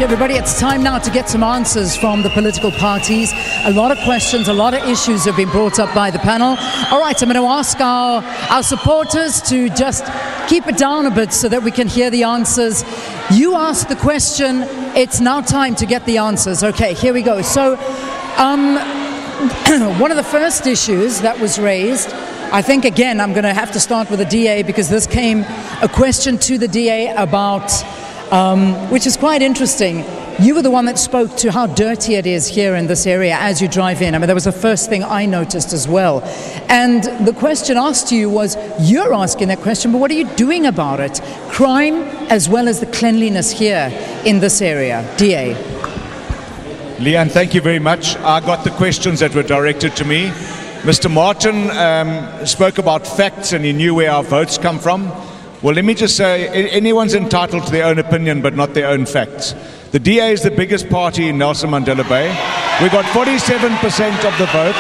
everybody. It's time now to get some answers from the political parties. A lot of questions, a lot of issues have been brought up by the panel. All right, I'm going to ask our supporters to just keep it down a bit so that we can hear the answers. You asked the question, it's now time to get the answers. Okay, here we go. So, one of the first issues that was raised, I think, again, I'm going to have to start with the DA because this came a question to the DA about, which is quite interesting. You were the one that spoke to how dirty it is here in this area as you drive in. I mean, that was the first thing I noticed as well. And the question asked to you was, you're asking that question, but what are you doing about it? Crime as well as the cleanliness here in this area. DA. Leanne, thank you very much. I got the questions that were directed to me. Mr. Martin spoke about facts and he knew where our votes come from. Well, let me just say, anyone's entitled to their own opinion, but not their own facts. The DA is the biggest party in Nelson Mandela Bay. We got 47% of the vote.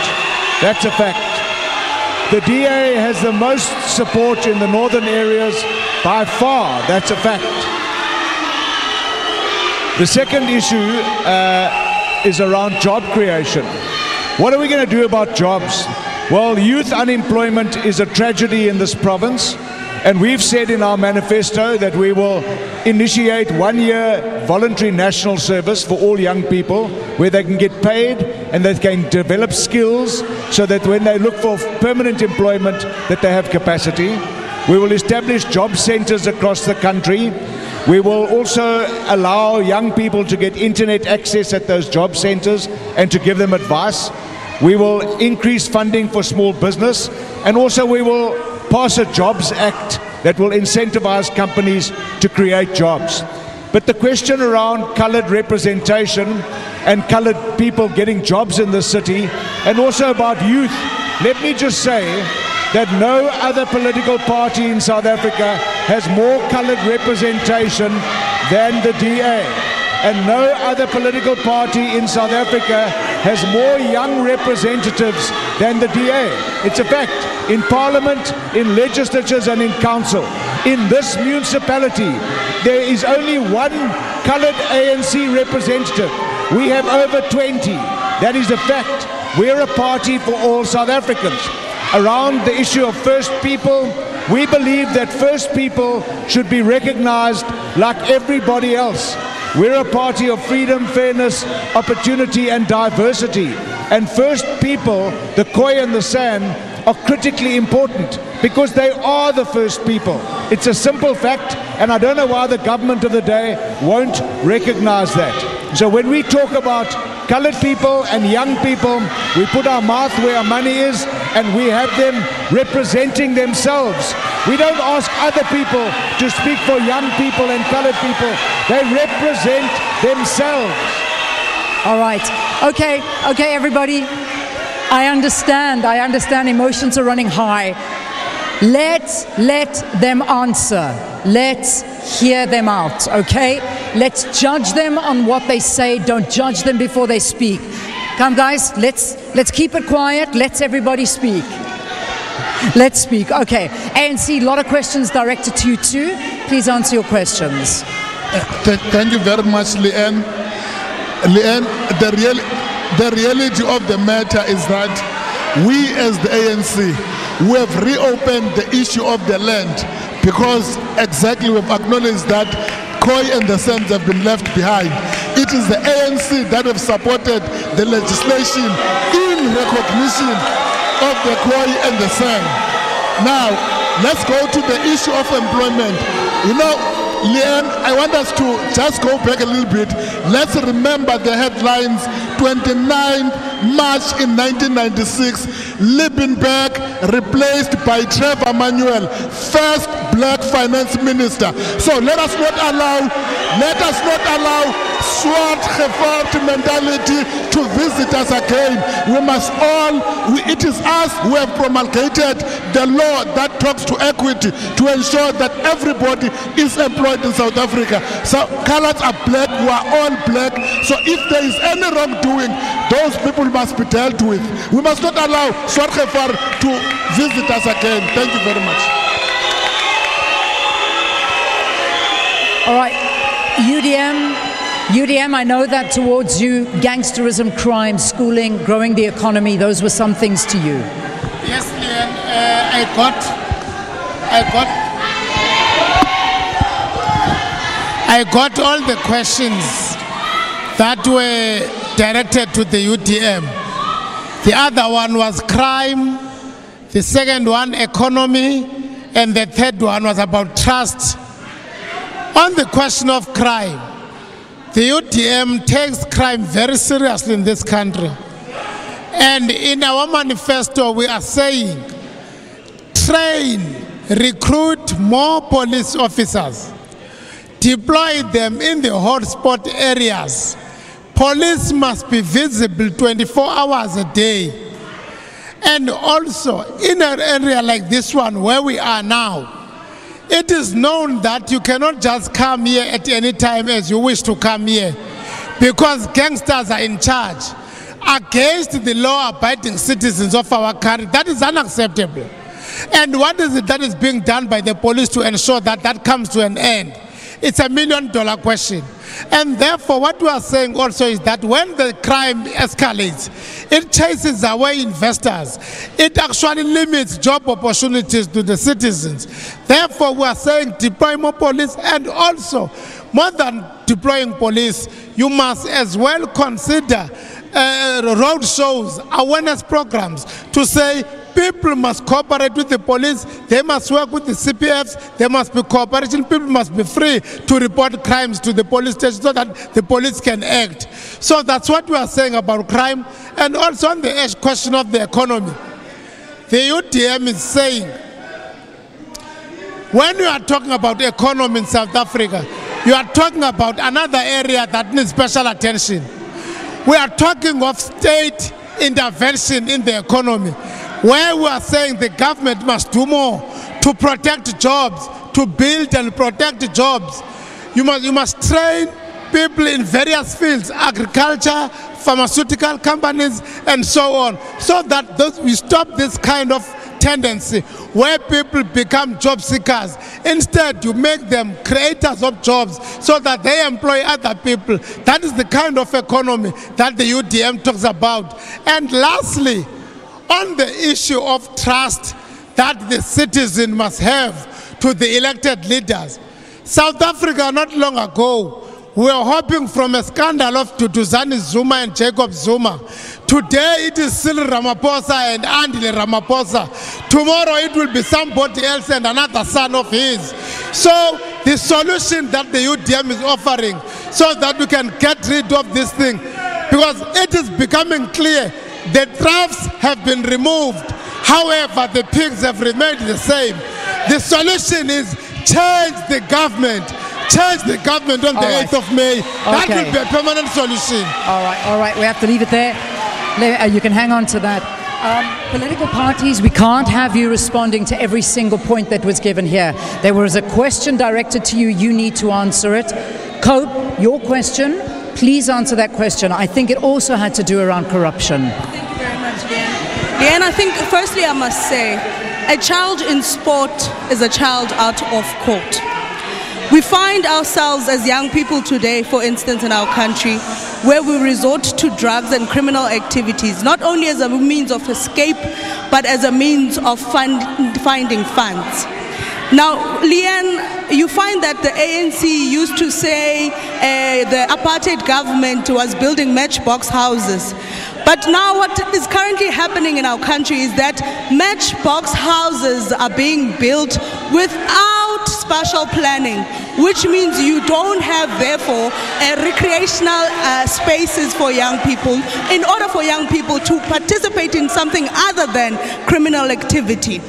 That's a fact. The DA has the most support in the northern areas by far. That's a fact. The second issue is around job creation. What are we going to do about jobs? Well, youth unemployment is a tragedy in this province. And we've said in our manifesto that we will initiate 1-year voluntary national service for all young people where they can get paid and they can develop skills so that when they look for permanent employment that they have capacity. We will establish job centers across the country. We will also allow young people to get internet access at those job centers and to give them advice. We will increase funding for small business, and also we will pass a Jobs Act that will incentivize companies to create jobs. But the question around colored representation and colored people getting jobs in the city, and also about youth, let me just say that no other political party in South Africa has more colored representation than the DA. And no other political party in South Africa has more young representatives than the DA. It's a fact. In Parliament, in legislatures and in council. In this municipality, there is only one colored ANC representative. We have over 20. That is a fact. We're a party for all South Africans. Around the issue of First People, we believe that First People should be recognized like everybody else. We're a party of freedom, fairness, opportunity and diversity. And First People, the Khoi and the San, are critically important because they are the first people. It's a simple fact, and I don't know why the government of the day won't recognize that. So when we talk about colored people and young people, we put our mouth where our money is and we have them representing themselves. We don't ask other people to speak for young people and colored people. They represent themselves. All right. Okay, everybody. I understand emotions are running high. Let's let them answer. Let's hear them out, okay? Let's judge them on what they say. Don't judge them before they speak. Come, guys, let's keep it quiet. Let's everybody speak. Let's speak. Okay. ANC, a lot of questions directed to you too. Please answer your questions. Thank you very much, Leanne. Leanne, the reality of the matter is that we as the ANC, we have reopened the issue of the land because exactly we've acknowledged that Khoi and the Sams have been left behind. It is the ANC that have supported the legislation in recognition of the Khoi and the Sam. Now, let's go to the issue of employment. You know, Leanne, I want us to just go back a little bit. Let's remember the headlines. 29 March in 1996, Liebenberg replaced by Trevor Manuel, first black finance minister. So let us not allow swart gevaart mentality to visit us again. It is us who have promulgated the law that talks to equity to ensure that everybody is employed in South Africa. So colors are black, we are all black. So if there is any wrongdoing, those people must be dealt with. We must not allow swart gevaart to visit us again. Thank you very much. All right, UDM, I know that towards you, gangsterism, crime, schooling, growing the economy, those were some things to you. Yes, Leanne, I got all the questions that were directed to the UDM. The other one was crime, the second one economy, and the third one was about trust. On the question of crime, the UDM takes crime very seriously in this country. And in our manifesto, we are saying, train, recruit more police officers, deploy them in the hotspot areas. Police must be visible 24 hours a day. And also, in an area like this one, where we are now, it is known that you cannot just come here at any time as you wish to come here, because gangsters are in charge against the law-abiding citizens of our country. That is unacceptable. And what is it that is being done by the police to ensure that that comes to an end? It's $1 million question. And therefore, what we are saying also is that when the crime escalates, it chases away investors. It actually limits job opportunities to the citizens. Therefore, we are saying deploy more police, and also, more than deploying police, you must as well consider road shows, awareness programs to say people must cooperate with the police, they must work with the CPFs, there must be cooperation, people must be free to report crimes to the police station so that the police can act. So that's what we are saying about crime. And also on the question of the economy, the UDM is saying, when you are talking about economy in South Africa, you are talking about another area that needs special attention. We are talking of state intervention in the economy, where we are saying the government must do more to protect jobs, to build and protect jobs. You must train people in various fields, agriculture, pharmaceutical companies, and so on, so that we stop this kind of tendency where people become job seekers. Instead, you make them creators of jobs so that they employ other people. That is the kind of economy that the UDM talks about. And lastly, on the issue of trust that the citizen must have to the elected leaders, South Africa not long ago, we were hoping from a scandal of Duduzane Zuma and Jacob Zuma. Today it is Cyril Ramaphosa and Andile Ramaphosa. Tomorrow it will be somebody else and another son of his. So the solution that the UDM is offering so that we can get rid of this thing, because it is becoming clear the troughs have been removed. However, the pigs have remained the same. The solution is change the government. Change the government on the 8th of May. That will be a permanent solution. All right, we have to leave it there. You can hang on to that. Political parties, we can't have you responding to every single point that was given here. There was a question directed to you. You need to answer it. Cope, your question. Please answer that question. I think it also had to do around corruption. Thank you very much, Leanne. Leanne, I think firstly I must say, a child in sport is a child out of court. We find ourselves as young people today, for instance, in our country, where we resort to drugs and criminal activities, not only as a means of escape, but as a means of finding funds. Now, Leanne, you find that the ANC used to say the apartheid government was building matchbox houses. But now what is currently happening in our country is that matchbox houses are being built without spatial planning, which means you don't have, therefore, recreational spaces for young people in order for young people to participate in something other than criminal activity.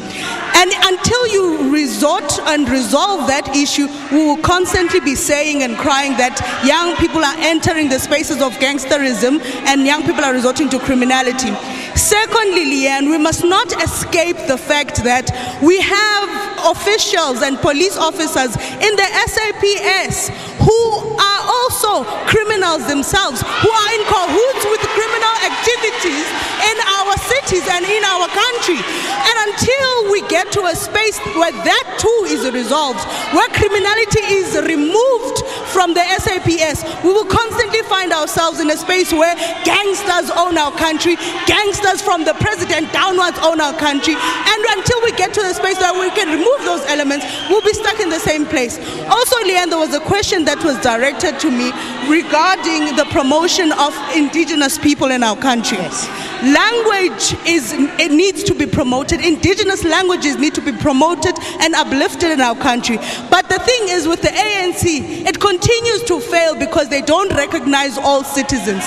And until you resort and resolve that issue, we will constantly be saying and crying that young people are entering the spaces of gangsterism and young people are resorting to criminality. Secondly, Leanne, we must not escape the fact that we have officials and police officers in the SABC who are also criminals themselves, who are in cahoots with criminal activities in our cities and in our country. And until we get to a space where that too is resolved, where criminality is removed from the SABC, we will constantly find ourselves in a space where gangsters own our country, gangsters from the president downwards own our country, and until we get to the space where we can remove those elements, we'll be stuck in the same place. Also, Leanne, there was a question that was directed to me regarding the promotion of indigenous people in our country. Yes. Language it needs to be promoted. Indigenous languages need to be promoted and uplifted in our country. But the thing is, with the ANC, it continues to fail because they don't recognize all citizens.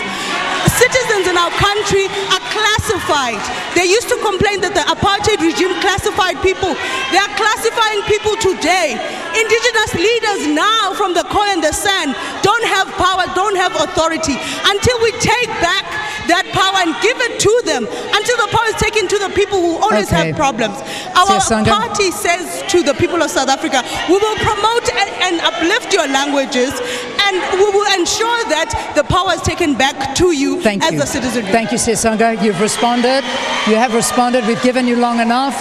Citizens in our country are classified. They used to complain that the apartheid regime classified people. They are classifying people today. Indigenous leaders now from the coal and the sand don't have power, don't have authority. Until we take back that power and give it to them, until the power is taken to the people who always have problems. Our party says to the people of South Africa, we will promote and uplift your languages, and we will ensure that the power is taken back to you as a citizen. Thank you, Sesanga. You've responded. You have responded. We've given you long enough.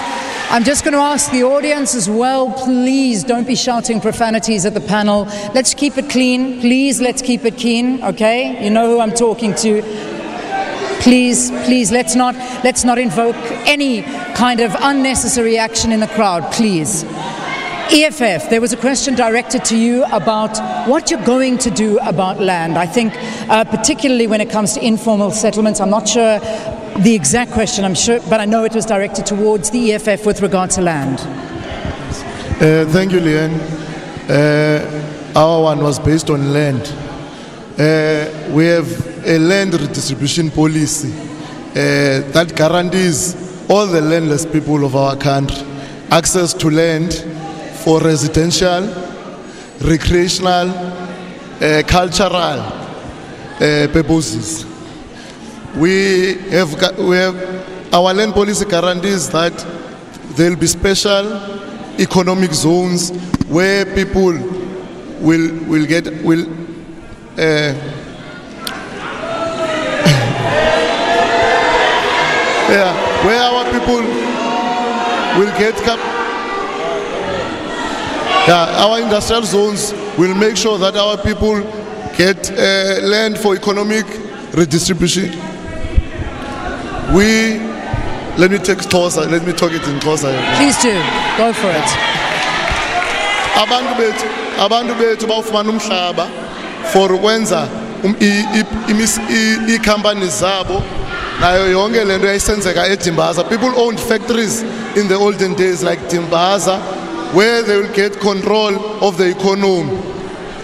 I'm just going to ask the audience as well, please don't be shouting profanities at the panel. Let's keep it clean. Please, let's keep it clean, okay? You know who I'm talking to. Please, let's not invoke any kind of unnecessary action in the crowd, please. EFF, there was a question directed to you about what you're going to do about land. I think particularly when it comes to informal settlements, I'm not sure the exact question, I'm sure, but I know it was directed towards the EFF with regard to land. Thank you, Leanne. Our one was based on land. We have a land redistribution policy that guarantees all the landless people of our country access to land for residential, recreational, cultural purposes. We have our land policy guarantees that there will be special economic zones where people will get where our people will get our industrial zones will make sure that our people get land for economic redistribution. Let me talk it in Xhosa. Please do, go for it. Abantu bethu bawufumana umhlaba for ukwenza i-companies zabo nayo yonke lento yayisenzeka eDimbaza. People owned factories in the olden days like Dimbaza, where they will get control of the economy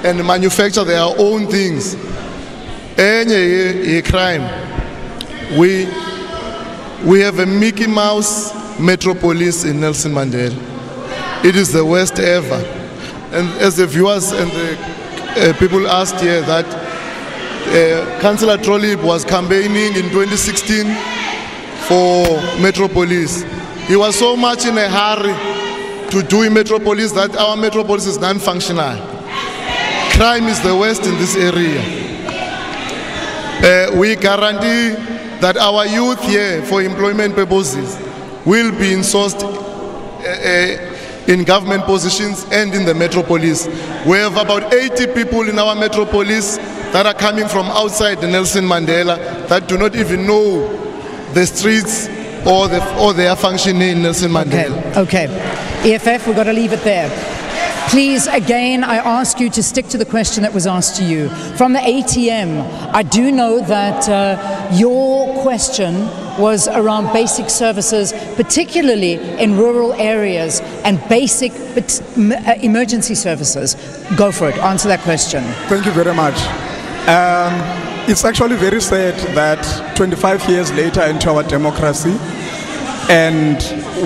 and manufacture their own things. Enye crime. We have a Mickey Mouse metropolis in Nelson Mandela. It is the worst ever. And as the viewers and the people asked here that Councillor Trollip was campaigning in 2016 for metropolis. He was so much in a hurry to do a metropolis that our metropolis is non-functional. Crime is the worst in this area. We guarantee that our youth here for employment purposes will be insourced in government positions and in the metropolis. We have about 80 people in our metropolis that are coming from outside the Nelson Mandela that do not even know the streets or their functioning in Nelson Mandela. Okay. EFF, we've got to leave it there. Please, again, I ask you to stick to the question that was asked to you. From the ATM, I do know that your question was around basic services, particularly in rural areas, and basic emergency services. Go for it. Answer that question. Thank you very much. It's actually very sad that 25 years later into our democracy, and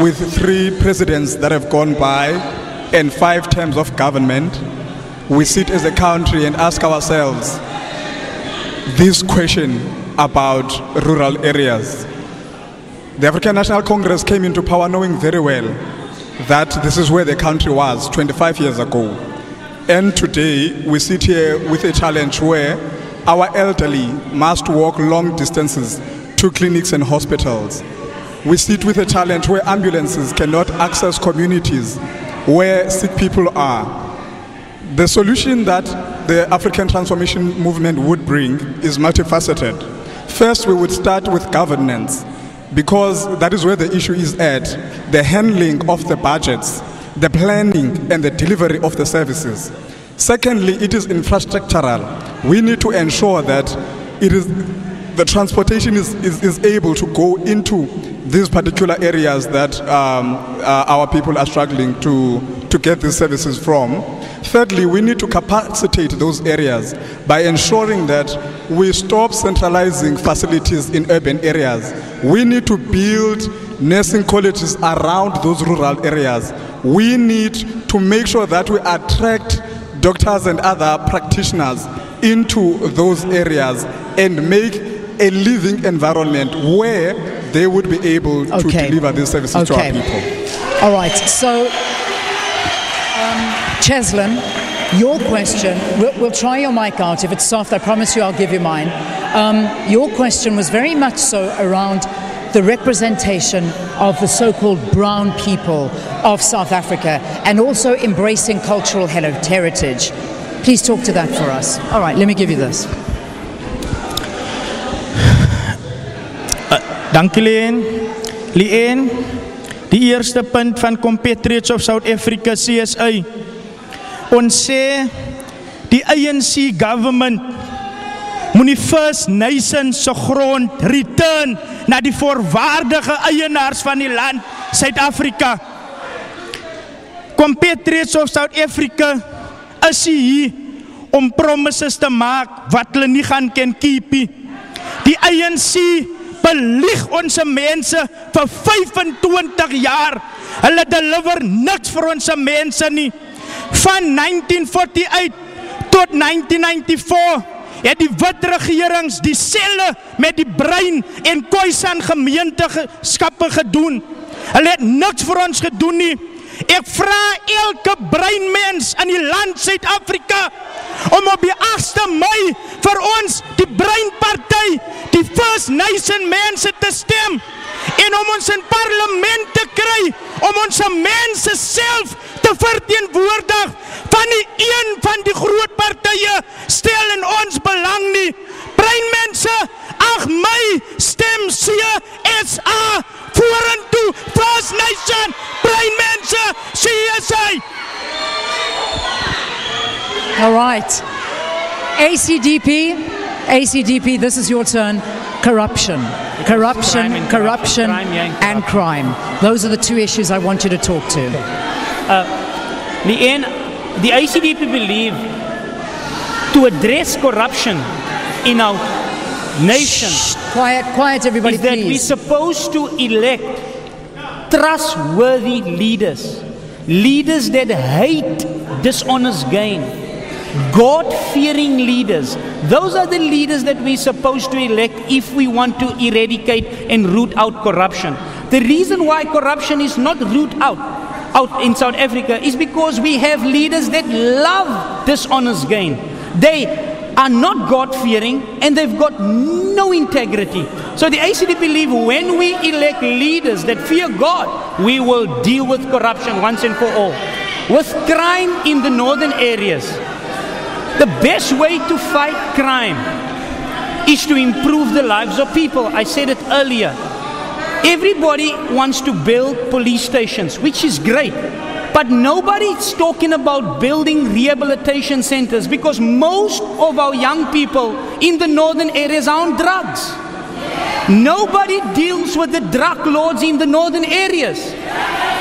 with 3 presidents that have gone by, and 5 terms of government, we sit as a country and ask ourselves this question about rural areas. The African National Congress came into power knowing very well that this is where the country was 25 years ago. And today we sit here with a challenge where our elderly must walk long distances to clinics and hospitals. We sit with a challenge where ambulances cannot access communities where sick people are. The solution that the African Transformation Movement would bring is multifaceted. First, we would start with governance, because that is where the issue is at, the handling of the budgets, the planning and the delivery of the services. Secondly, it is infrastructural. We need to ensure that the transportation is able to go into these particular areas that our people are struggling to get these services from. Thirdly, we need to capacitate those areas by ensuring that we stop centralizing facilities in urban areas. We need to build nursing colleges around those rural areas. We need to make sure that we attract doctors and other practitioners into those areas and make a living environment where they would be able to deliver these services to our people. All right, so Cheslin, your question, we'll try your mic out. If it's soft, I promise you I'll give you mine. Your question was very much so around the representation of the so-called brown people of South Africa and also embracing cultural heritage. Please talk to that for us. All right, let me give you this. Dankie Leanne. Die eerste punt van Compatriots of South Africa CSA. Ons sê die ANC government moet die First Nations se grond return na die voorwaardige eienaars van die land Suid-Afrika. Compatriots of South Africa is hier om promises te maak wat hulle nie gaan kan keep nie. Die ANC belieg ons mense vir 25 jaar. Hulle deliver niks vir ons mense nie. Van 1948 tot 1994 het die wit regerings dieselfde met die Bruin en Khoisan gemeenteskappe gedoen. Hulle het niks vir ons gedoen nie. Ek vra elke bruin mens in die land Suid-Afrika om op die 8de Mei vir ons, die Bruin Party, die First Nation mense te stem en om ons in parlement te kry, om ons mense self te verteenwoordig. Van die een van die groot partye stel in ons belang nie. Bruin mense, 8 Mei, stem CSA vorentoe, First Nation, bruin mense, CSA. All right. ACDP, this is your turn. Corruption, and crime. Those are the two issues I want you to talk to. The ACDP believe to address corruption in our nation. Shh, quiet everybody, is that please. we're supposed to elect trustworthy leaders. Leaders that hate dishonest gain. God-fearing leaders. Those are the leaders that we're supposed to elect if we want to eradicate and root out corruption. The reason why corruption is not rooted out in South Africa is because we have leaders that love dishonest gain. They are not God-fearing and they've got no integrity. So the ACD believe when we elect leaders that fear God, we will deal with corruption once and for all. With crime in the northern areas, the best way to fight crime is to improve the lives of people. I said it earlier. Everybody wants to build police stations, which is great. But nobody's talking about building rehabilitation centers because most of our young people in the northern areas are on drugs. Nobody deals with the drug lords in the northern areas.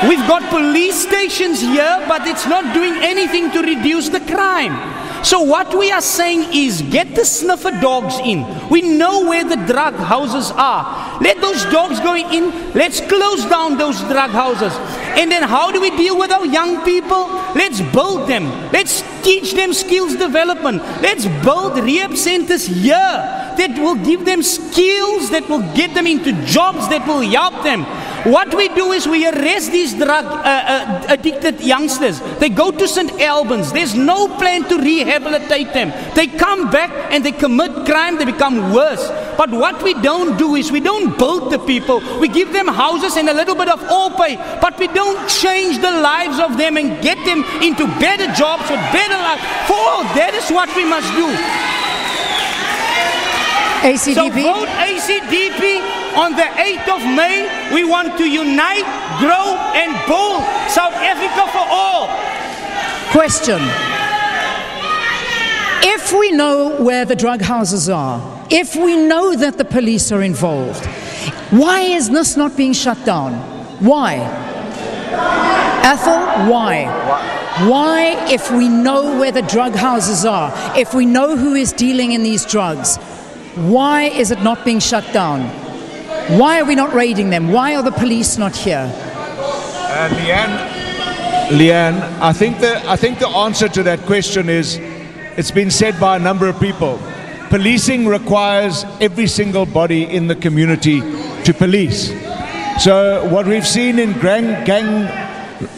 We've got police stations here, but it's not doing anything to reduce the crime. So what we are saying is get the sniffer dogs in. We know where the drug houses are. Let those dogs go in. Let's close down those drug houses. And then how do we deal with our young people? Let's build them. Let's teach them skills development. Let's build rehab centers here that will give them skills, that will get them into jobs, that will help them. What we do is we arrest these drug addicted youngsters. They go to St. Albans. There's no plan to rehabilitate them. They come back and they commit crime. They become worse. But what we don't do is we don't build the people. We give them houses and a little bit of all pay, but we don't change the lives of them and get them into better jobs with better life. For all, that is what we must do. ACDP. So vote ACDP on the 8th of May. We want to unite, grow and build South Africa for all. Question. If we know where the drug houses are, if we know that the police are involved, why is this not being shut down? Why? Ethel, why? Why, if we know where the drug houses are, if we know who is dealing in these drugs, why is it not being shut down? Why are we not raiding them? Why are the police not here? Leanne, I think the answer to that question is, it's been said by a number of people. Policing requires every single body in the community to police. So what we've seen in gang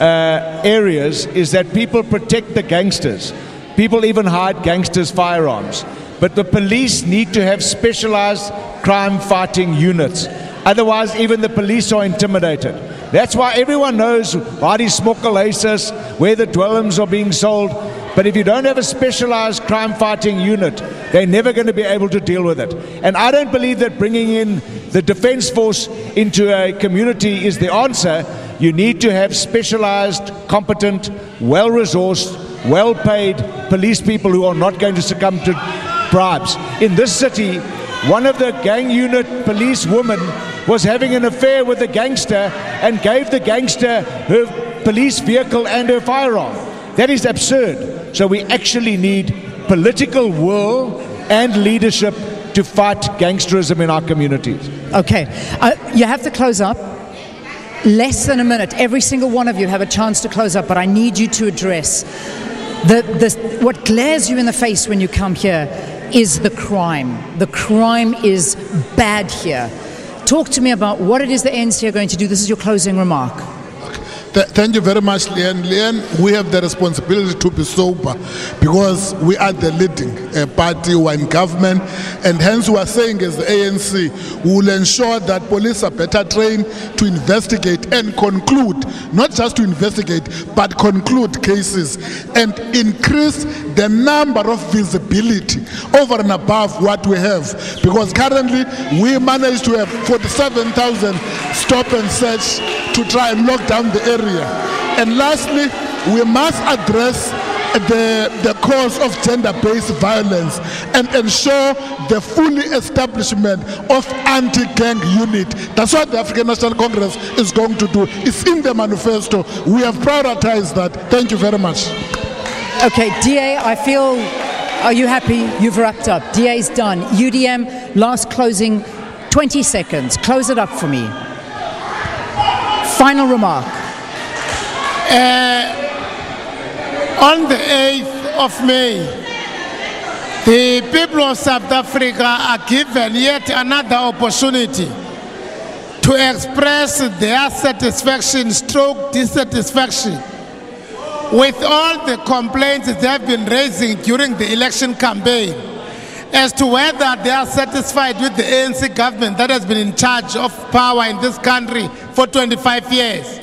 areas is that people protect the gangsters. People even hide gangsters' firearms. But the police need to have specialized crime-fighting units. Otherwise, even the police are intimidated. That's why everyone knows waar die smokkelhuis is, where the dwelms are being sold. But if you don't have a specialized crime-fighting unit, they're never going to be able to deal with it. And I don't believe that bringing in the Defence Force into a community is the answer. You need to have specialized, competent, well-resourced, well-paid police people who are not going to succumb to bribes. In this city, one of the gang unit police women was having an affair with a gangster and gave the gangster her police vehicle and her firearm. That is absurd. So we actually need political will and leadership to fight gangsterism in our communities. Okay, you have to close up. Less than a minute. Every single one of you have a chance to close up, but I need you to address what glares you in the face when you come here is the crime. The crime is bad here. Talk to me about what it is the ANC are going to do. This is your closing remark. Thank you very much, Leanne. Leanne, we have the responsibility to be sober because we are the leading party, we are in government, and hence we are saying as the ANC, we will ensure that police are better trained to investigate and conclude, not just to investigate, but conclude cases and increase the number of visibility over and above what we have. Because currently we managed to have 47,000 stop and search to try and lock down the area. And lastly, we must address the cause of gender-based violence and ensure the full establishment of anti-gang unit. That's what the African National Congress is going to do. It's in the manifesto. We have prioritized that. Thank you very much. Okay, DA, I feel, are you happy? You've wrapped up. DA's done. UDM, last closing, 20 seconds. Close it up for me. Final remark. On the 8th of May, the people of South Africa are given yet another opportunity to express their satisfaction, stroke dissatisfaction with all the complaints they have been raising during the election campaign as to whether they are satisfied with the ANC government that has been in charge of power in this country for 25 years.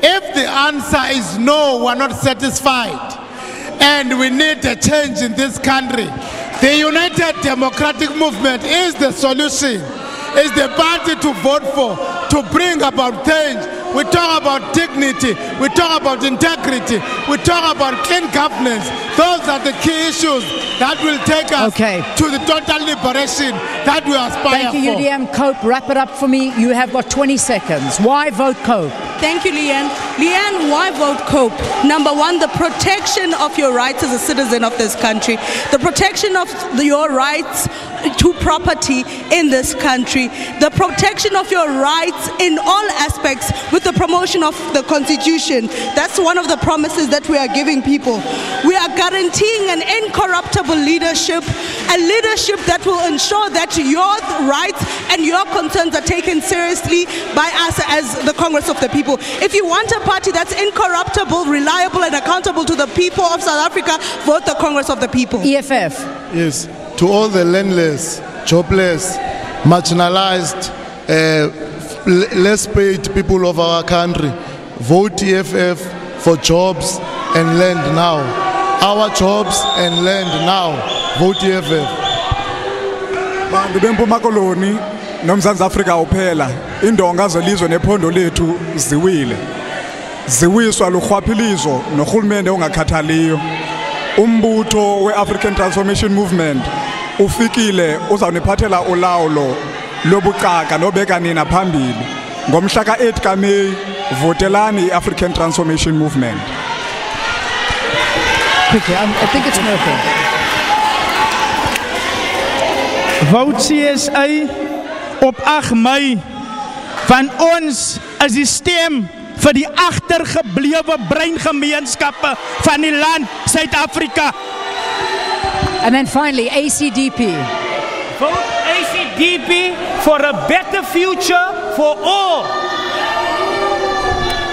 If the answer is no, we're not satisfied, and we need a change in this country, the United Democratic Movement is the solution, is the party to vote for, to bring about change. We talk about dignity, we talk about integrity, we talk about clean governance. Those are the key issues that will take us to the total liberation that we aspire for. Thank you, UDM. Cope, wrap it up for me. You have got 20 seconds. Why vote Cope? Thank you, Leanne. Leanne, why vote Cope? Number one, the protection of your rights as a citizen of this country, the protection of your rights to property in this country, the protection of your rights in all aspects with the promotion of the Constitution. That's one of the promises that we are giving people. We are guaranteeing an incorruptible leadership, a leadership that will ensure that your rights and your concerns are taken seriously by us as the Congress of the People. If you want a party that's incorruptible, reliable and accountable to the people of South Africa, vote the Congress of the People. EFF. Yes, to all the landless, jobless, marginalized, less paid people of our country. Vote EFF for jobs and land now. Our jobs and land now. Vote EFF. Bantu bempuma koloni noMzantsi Afrika uphela indonga zelizwe nephondo lethu ziwile. Ziwiswa lukhwaphilizo nohulumende ongakhathaliyo. Umbutho weAfrican Transformation Movement ufikile uzawuniphathela ulawulo lobuqaka nobeka nina phambili. Ngomhla ka-8 kaMeyi votelani iAfrican Transformation Movement. Quickly, I think it's Murphy. Vote CSA op 8 Mei. Van ons is die stem vir die agtergeblewe breingemeenskappe van die land Suid-Afrika. And then finally, ACDP. Vote ACDP for a better future for all.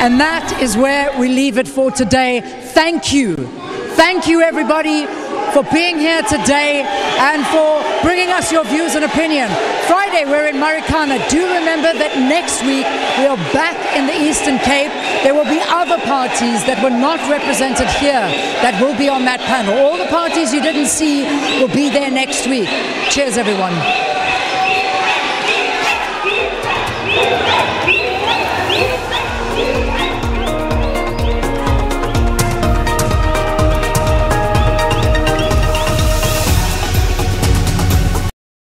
And that is where we leave it for today. Thank you. Thank you, everybody, for being here today and for bringing us your views and opinion. Friday, we're in Marikana. Do remember that next week we are back in the Eastern Cape. There will be other parties that were not represented here that will be on that panel. All the parties you didn't see will be there next week. Cheers, everyone.